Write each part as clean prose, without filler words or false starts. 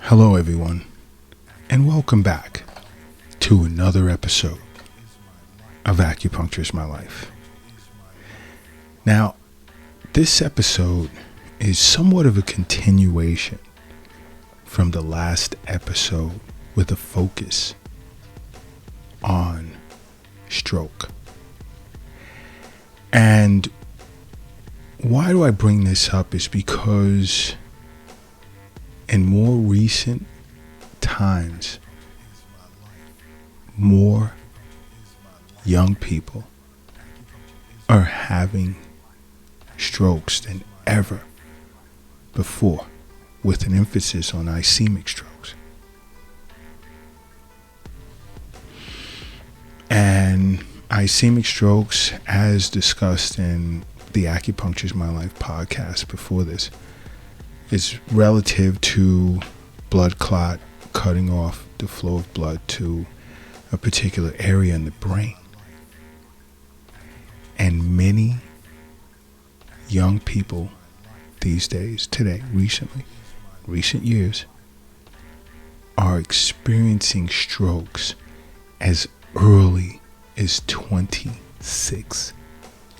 Hello, everyone, and welcome back to another episode of Acupuncture is My Life. Now, this episode is somewhat of a continuation from the last episode with a focus on stroke. And why do I bring this up is because in more recent times, more young people are having strokes than ever before, with an emphasis on ischemic strokes. And ischemic strokes, as discussed in the Acupuncture is My Life podcast before this, is relative to blood clot cutting off the flow of blood to a particular area in the brain. And many young people these days, today, recent years, are experiencing strokes as early as 26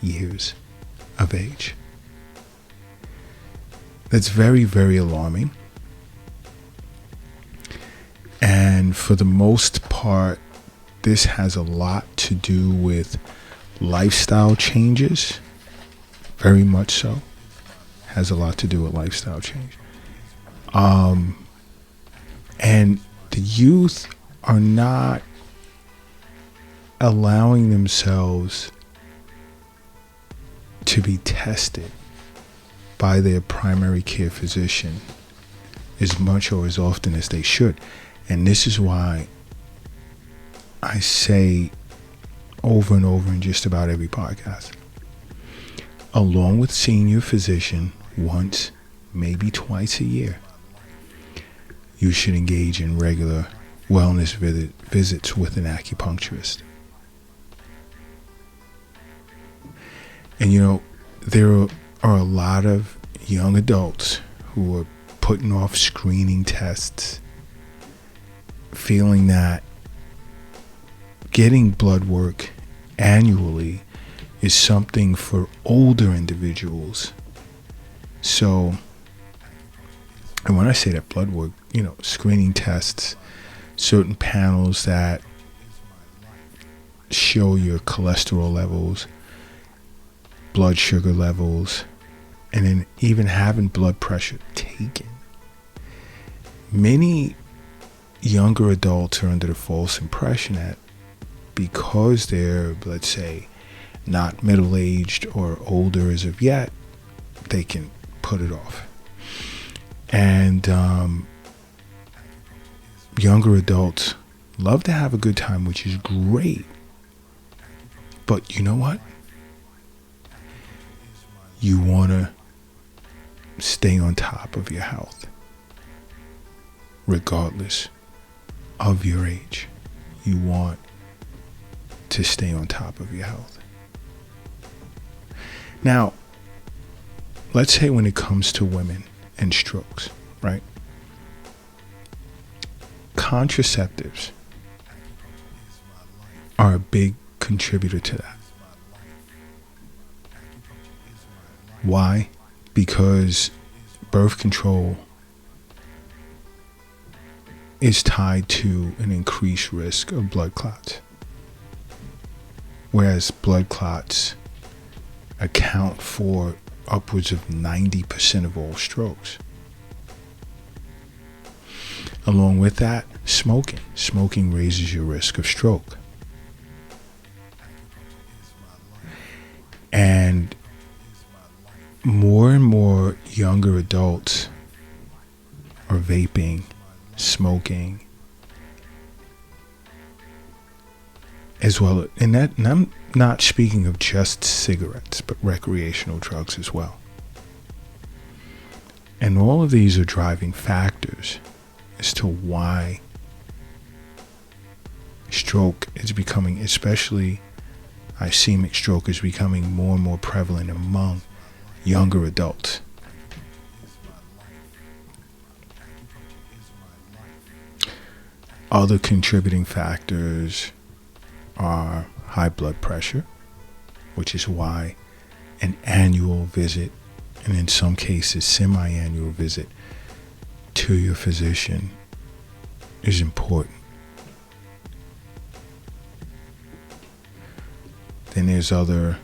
years of age. That's very, very alarming. And for the most part, this has a lot to do with lifestyle changes. Very much so. Has a lot to do with lifestyle change. And the youth are not allowing themselves to be tested by their primary care physician as much or as often as they should. And this is why I say over and over in just about every podcast, along with seeing your physician once, maybe twice a year, you should engage in regular wellness visits with an acupuncturist. And there are a lot of young adults who are putting off screening tests, feeling that getting blood work annually is something for older individuals. So, and when I say that blood work, screening tests, certain panels that show your cholesterol levels, blood sugar levels, and then even having blood pressure taken. Many younger adults are under the false impression that because they're, let's say, not middle-aged or older as of yet, they can put it off. And younger adults love to have a good time, which is great. But you know what? You want to stay on top of your health, regardless of your age. You want to stay on top of your health. Now, let's say when it comes to women and strokes, right? Contraceptives are a big contributor to that. Why? Because birth control is tied to an increased risk of blood clots. Whereas blood clots account for upwards of 90% of all strokes. Along with that, smoking. Smoking raises your risk of stroke. And more and more younger adults are vaping, smoking, as well. And I'm not speaking of just cigarettes, but recreational drugs as well. And all of these are driving factors as to why stroke is becoming, especially ischemic stroke, is becoming more and more prevalent among younger adults. Other contributing factors are high blood pressure, which is why an annual visit, and in some cases semi-annual visit to your physician is important. Then there's other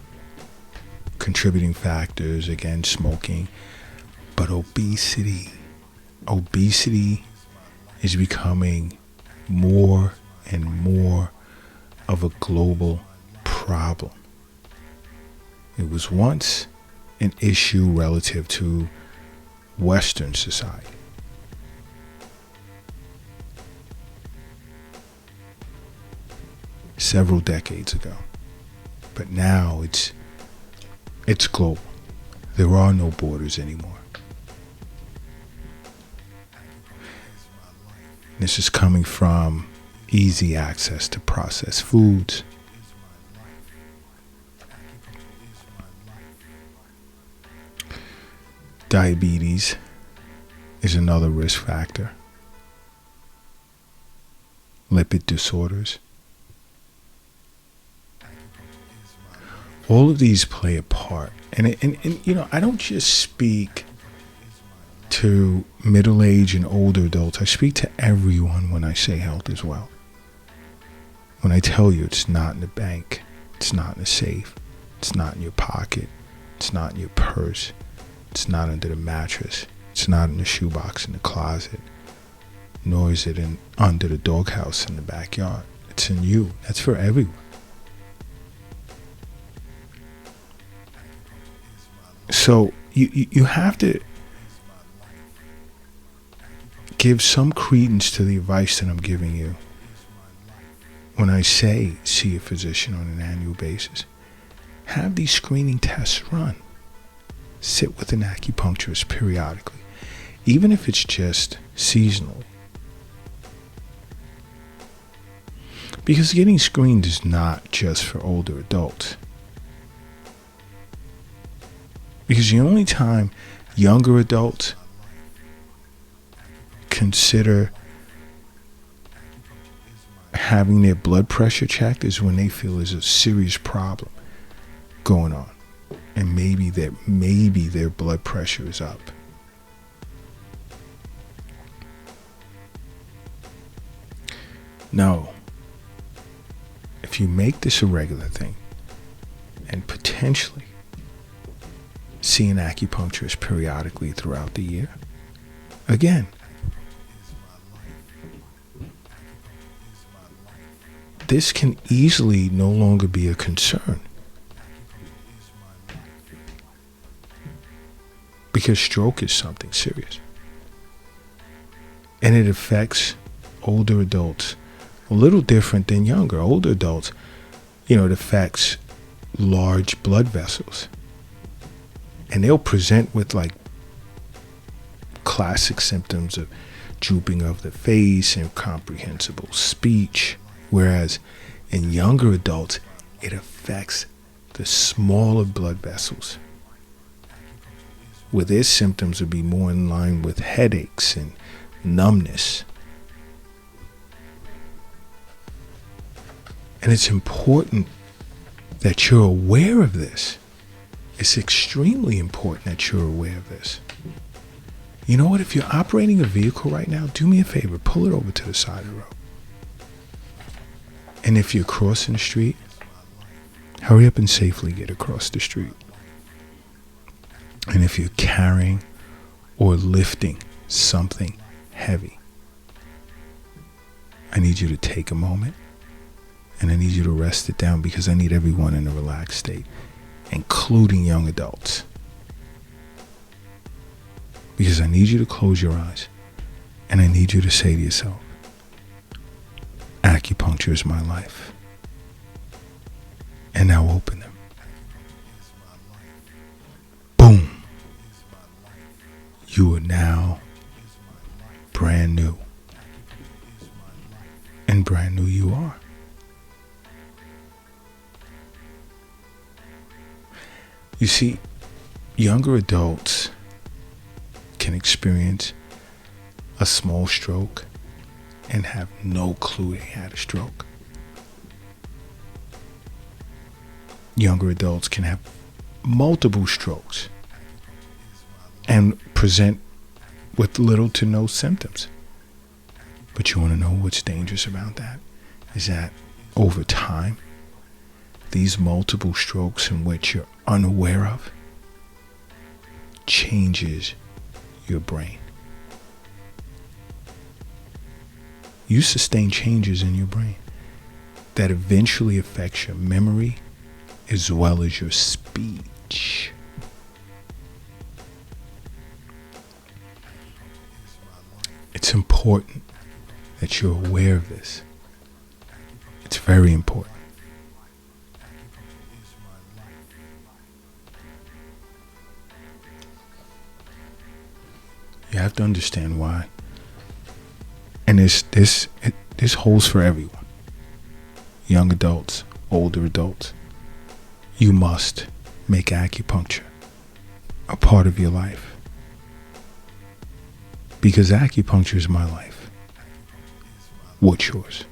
contributing factors, again, smoking, but obesity. Obesity is becoming more and more of a global problem. It was once an issue relative to Western society. Several decades ago. But now it's global. There are no borders anymore. This is coming from easy access to processed foods, diabetes is another risk factor, lipid disorders. All of these play a part. And you know, I don't just speak to middle-aged and older adults. I speak to everyone when I say health as well. When I tell you it's not in the bank, it's not in the safe, it's not in your pocket, it's not in your purse, it's not under the mattress, it's not in the shoebox in the closet, nor is it under the doghouse in the backyard. It's in you. That's for everyone. So you have to give some credence to the advice that I'm giving you when I say see a physician on an annual basis. Have these screening tests run. Sit with an acupuncturist periodically, even if it's just seasonal. Because getting screened is not just for older adults. Because the only time younger adults consider having their blood pressure checked is when they feel there's a serious problem going on. And maybe their blood pressure is up. No. If you make this a regular thing and potentially see an acupuncturist periodically throughout the year, again, this can easily no longer be a concern. Because stroke is something serious. And it affects older adults a little different than younger. Older adults, it affects large blood vessels. And they'll present with like classic symptoms of drooping of the face, incomprehensible speech. Whereas in younger adults, it affects the smaller blood vessels, where their symptoms would be more in line with headaches and numbness. And it's important that you're aware of this. It's extremely important that you're aware of this. You know what? If you're operating a vehicle right now, do me a favor, pull it over to the side of the road. And if you're crossing the street, hurry up and safely get across the street. And if you're carrying or lifting something heavy, I need you to take a moment and I need you to rest it down, because I need everyone in a relaxed state, including young adults. Because I need you to close your eyes and I need you to say to yourself, acupuncture is my life. And now open them. Boom. You are now brand new. And brand new you are. You see, younger adults can experience a small stroke and have no clue they had a stroke. Younger adults can have multiple strokes and present with little to no symptoms. But you want to know what's dangerous about that? Is that over time, these multiple strokes in which you're unaware of changes your brain. You sustain changes in your brain that eventually affects your memory as well as your speech. It's important that you're aware of this. It's very important. You have to understand why. And this holds for everyone. Young adults, older adults. You must make acupuncture a part of your life. Because acupuncture is my life. What's yours?